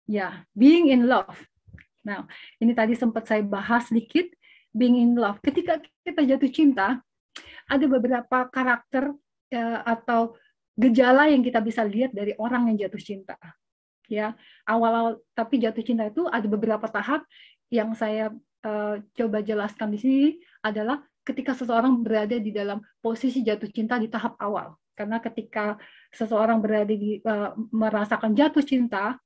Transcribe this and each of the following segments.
Ya, being in love. Nah, ini tadi sempat saya bahas sedikit, being in love. Ketika kita jatuh cinta, ada beberapa karakter atau gejala yang kita bisa lihat dari orang yang jatuh cinta. Ya, awal-awal tapi jatuh cinta itu ada beberapa tahap yang saya coba jelaskan di sini adalah ketika seseorang berada di dalam posisi jatuh cinta di tahap awal. Karena ketika seseorang berada di merasakan jatuh cinta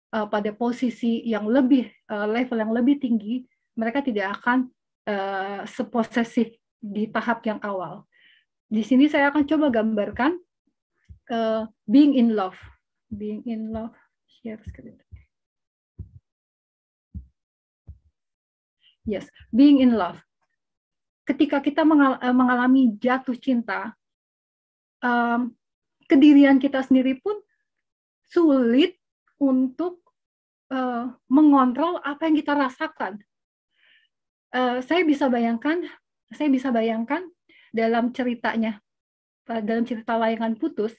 pada posisi yang lebih level yang lebih tinggi, mereka tidak akan seposesif di tahap yang awal. Di sini saya akan coba gambarkan being in love. Being in love. Share screen. Yes, being in love. Ketika kita mengalami jatuh cinta, kedirian kita sendiri pun sulit untuk mengontrol apa yang kita rasakan. Saya bisa bayangkan dalam ceritanya, dalam cerita Layangan Putus,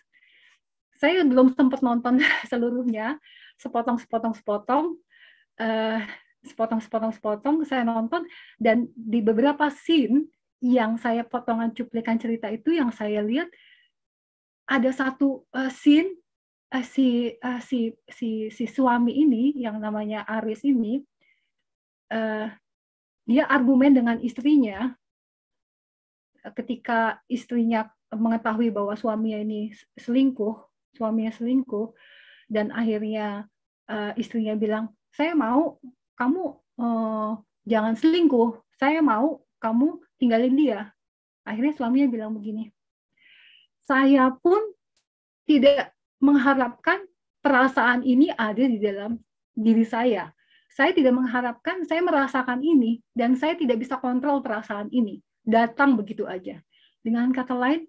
saya belum sempat nonton seluruhnya, sepotong saya nonton, dan di beberapa scene yang saya potongan cuplikan cerita itu yang saya lihat ada satu scene si suami ini yang namanya Aris ini dia argumen dengan istrinya ketika istrinya mengetahui bahwa suaminya selingkuh, dan akhirnya istrinya bilang, saya mau kamu jangan selingkuh, saya mau kamu tinggalin dia. Akhirnya suaminya bilang begini, saya pun tidak mengharapkan perasaan ini ada di dalam diri saya. Saya tidak mengharapkan saya merasakan ini, dan saya tidak bisa kontrol perasaan ini. Datang begitu aja. Dengan kata lain,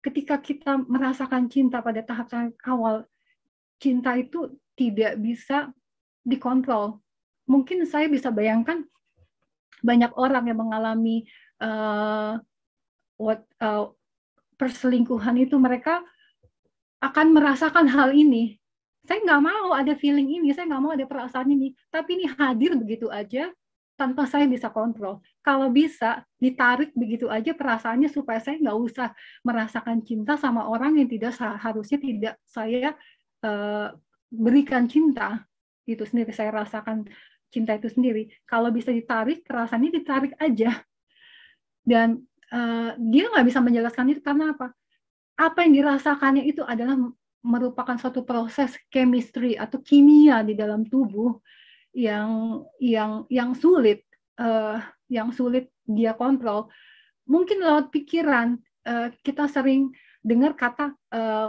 ketika kita merasakan cinta pada tahap awal, cinta itu tidak bisa dikontrol. Mungkin saya bisa bayangkan banyak orang yang mengalami perselingkuhan itu, mereka akan merasakan hal ini. Saya nggak mau ada feeling ini, saya nggak mau ada perasaan ini, tapi ini hadir begitu aja tanpa saya bisa kontrol. Kalau bisa ditarik begitu aja perasaannya supaya saya nggak usah merasakan cinta sama orang yang harusnya tidak saya berikan cinta itu sendiri. Saya rasakan cinta itu sendiri. Kalau bisa ditarik, perasaannya ditarik aja. Dan dia nggak bisa menjelaskan itu karena apa? Apa yang dirasakannya itu adalah merupakan suatu proses chemistry atau kimia di dalam tubuh yang sulit dia kontrol. Mungkin lewat pikiran kita sering dengar kata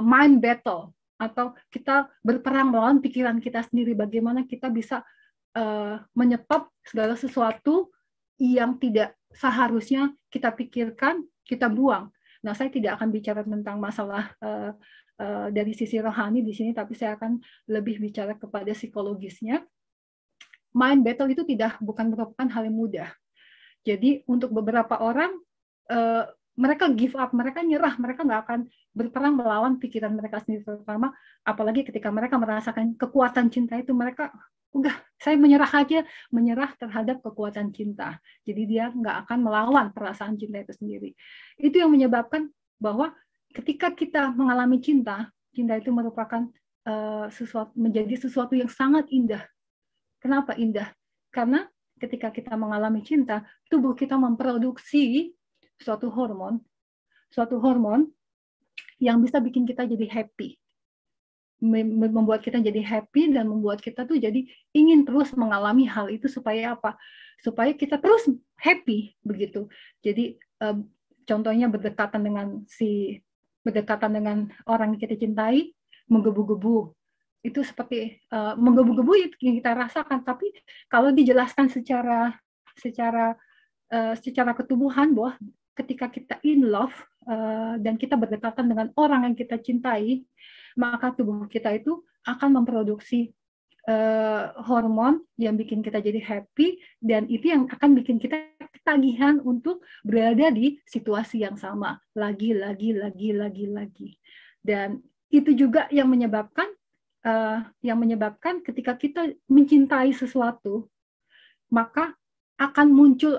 mind battle, atau kita berperang melawan pikiran kita sendiri. Bagaimana kita bisa menyetop segala sesuatu yang tidak seharusnya kita pikirkan, kita buang. Nah, saya tidak akan bicara tentang masalah dari sisi rohani di sini, tapi saya akan lebih bicara kepada psikologisnya. Mind battle itu bukan merupakan hal yang mudah. Jadi untuk beberapa orang mereka give up, mereka nyerah, mereka nggak akan berperang melawan pikiran mereka sendiri, terutama apalagi ketika mereka merasakan kekuatan cinta itu, mereka udah, saya menyerah terhadap kekuatan cinta. Jadi dia nggak akan melawan perasaan cinta itu sendiri. Itu yang menyebabkan bahwa ketika kita mengalami cinta itu merupakan menjadi sesuatu yang sangat indah. Kenapa indah? Karena ketika kita mengalami cinta, tubuh kita memproduksi suatu hormon yang bisa bikin kita jadi happy, membuat kita jadi happy dan membuat kita tuh jadi ingin terus mengalami hal itu. Supaya apa? Supaya kita terus happy begitu. Jadi contohnya berdekatan dengan orang yang kita cintai, menggebu-gebu. Itu seperti menggebu-gebu yang kita rasakan. Tapi kalau dijelaskan secara ketubuhan, bahwa ketika kita in love dan kita berdekatan dengan orang yang kita cintai, maka tubuh kita itu akan memproduksi hormon yang bikin kita jadi happy, dan itu yang akan bikin kita ketagihan untuk berada di situasi yang sama lagi. Dan itu juga yang menyebabkan yang menyebabkan ketika kita mencintai sesuatu, maka akan muncul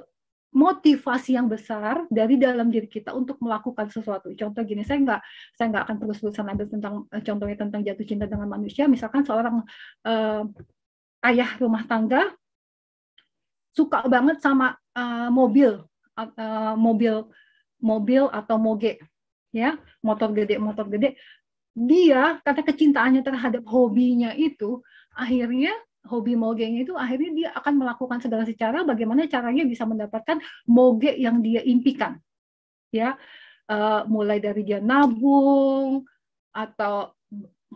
motivasi yang besar dari dalam diri kita untuk melakukan sesuatu. Contoh gini, saya nggak akan terus-terusan ambil tentang contohnya tentang jatuh cinta dengan manusia. Misalkan seorang ayah rumah tangga suka banget sama mobil atau moge, ya, motor gede. Dia karena kecintaannya terhadap hobinya itu, akhirnya hobi mogenya itu akhirnya dia akan melakukan segala cara bagaimana caranya bisa mendapatkan moge yang dia impikan, ya, mulai dari dia nabung atau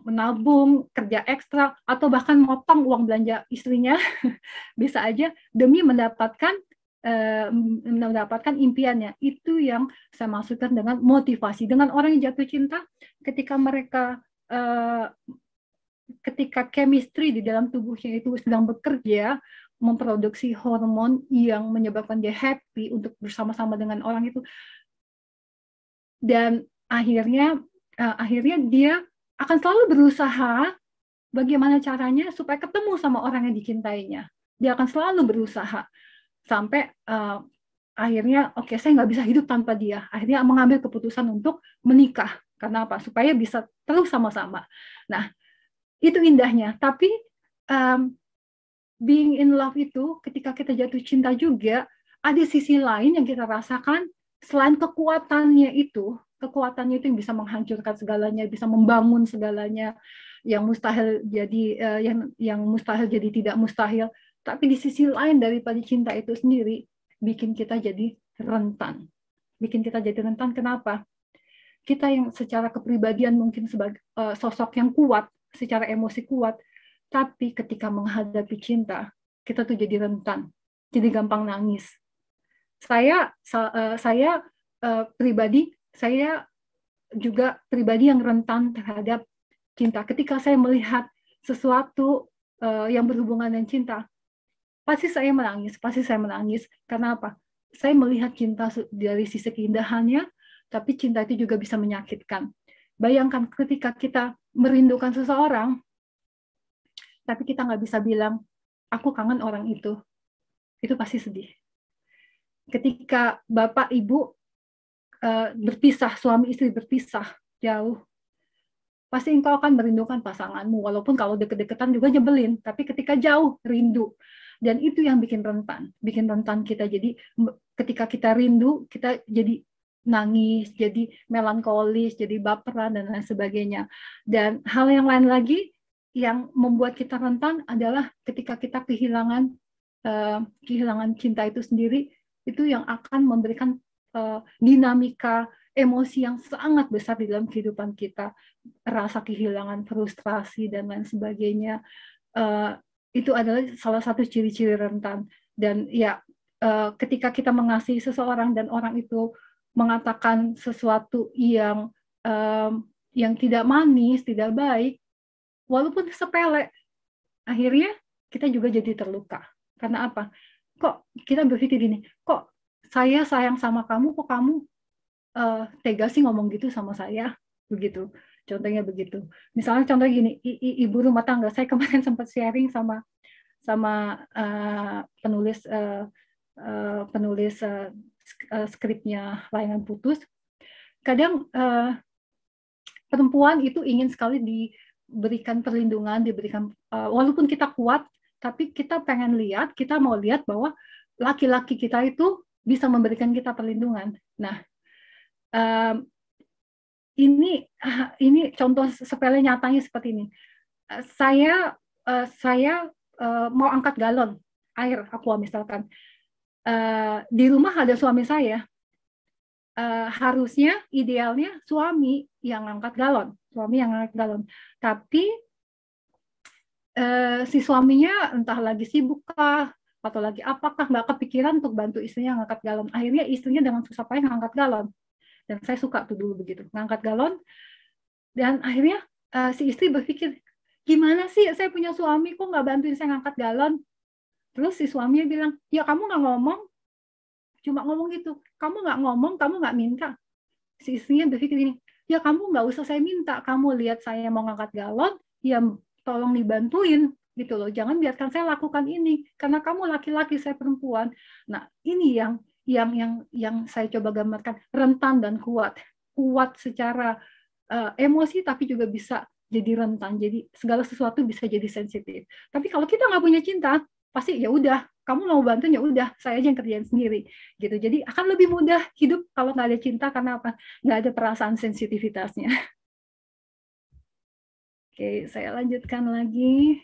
menabung, kerja ekstra, atau bahkan motong uang belanja istrinya bisa aja demi mendapatkan impiannya. Itu yang saya maksudkan dengan motivasi. Dengan orang yang jatuh cinta, ketika mereka ketika chemistry di dalam tubuhnya itu sedang bekerja, memproduksi hormon yang menyebabkan dia happy untuk bersama-sama dengan orang itu, dan akhirnya dia akan selalu berusaha bagaimana caranya supaya ketemu sama orang yang dicintainya. Dia akan selalu berusaha sampai akhirnya oke, saya nggak bisa hidup tanpa dia. Akhirnya mengambil keputusan untuk menikah. Karena apa? Supaya bisa terus sama-sama. Nah, itu indahnya. Tapi being in love itu ketika kita jatuh cinta juga ada sisi lain yang kita rasakan selain kekuatannya itu yang bisa menghancurkan segalanya, bisa membangun segalanya, yang mustahil jadi yang mustahil jadi tidak mustahil. Tapi di sisi lain daripada cinta itu sendiri bikin kita jadi rentan. Kenapa? Kita yang secara kepribadian mungkin sebagai sosok yang kuat, secara emosi kuat, tapi ketika menghadapi cinta, kita tuh jadi rentan, jadi gampang nangis. Saya pribadi, saya juga pribadi yang rentan terhadap cinta. Ketika saya melihat sesuatu yang berhubungan dengan cinta, pasti saya menangis. Karena apa? Saya melihat cinta dari sisi keindahannya, tapi cinta itu juga bisa menyakitkan. Bayangkan ketika kita merindukan seseorang, tapi kita nggak bisa bilang, aku kangen orang itu pasti sedih. Ketika bapak ibu berpisah, suami istri berpisah jauh, pasti engkau akan merindukan pasanganmu, walaupun kalau deket-deketan juga nyebelin, tapi ketika jauh rindu. Dan itu yang bikin rentan kita. Jadi ketika kita rindu, kita jadi nangis, jadi melankolis, jadi baperan dan lain sebagainya. Dan hal yang lain lagi yang membuat kita rentan adalah ketika kita kehilangan cinta itu sendiri, itu yang akan memberikan dinamika emosi yang sangat besar di dalam kehidupan kita, rasa kehilangan, frustrasi dan lain sebagainya. Itu adalah salah satu ciri-ciri rentan. Dan ya, ketika kita mengasihi seseorang dan orang itu mengatakan sesuatu yang tidak manis, tidak baik, walaupun sepele, akhirnya kita juga jadi terluka. Karena apa? Kok kita berpikir gini, kok saya sayang sama kamu, kok kamu tega sih ngomong gitu sama saya, begitu. Contohnya begitu. Misalnya contoh gini, ibu rumah tangga, saya kemarin sempat sharing sama penulis skripnya Layangan Putus. Kadang perempuan itu ingin sekali diberikan perlindungan, walaupun kita kuat, tapi kita mau lihat bahwa laki-laki kita itu bisa memberikan kita perlindungan. Nah, ini contoh sepele nyatanya seperti ini. Saya mau angkat galon air aqua misalkan. Di rumah ada suami saya. Harusnya idealnya suami yang angkat galon. Tapi si suaminya entah lagi sibuk kah atau lagi apakah nggak kepikiran untuk bantu istrinya ngangkat galon. Akhirnya istrinya dengan susah payah ngangkat galon. Dan saya suka tuh dulu begitu, ngangkat galon. Dan akhirnya si istri berpikir, gimana sih saya punya suami kok nggak bantuin saya ngangkat galon? Terus si suaminya bilang, ya kamu nggak ngomong, cuma ngomong gitu. Kamu nggak ngomong, kamu nggak minta. Si istrinya berpikir ini, ya kamu nggak usah saya minta. Kamu lihat saya mau ngangkat galon, ya tolong dibantuin gitu loh. Jangan biarkan saya lakukan ini karena kamu laki-laki, saya perempuan. Nah, ini yang saya coba gambarkan, rentan dan kuat. Kuat secara emosi tapi juga bisa jadi rentan. Jadi segala sesuatu bisa jadi sensitif. Tapi kalau kita nggak punya cinta, pasti ya udah, kamu mau bantu ya udah, saya aja yang kerjain sendiri gitu. Jadi akan lebih mudah hidup kalau nggak ada cinta, karena apa? Nggak ada perasaan sensitivitasnya. Oke, saya lanjutkan lagi.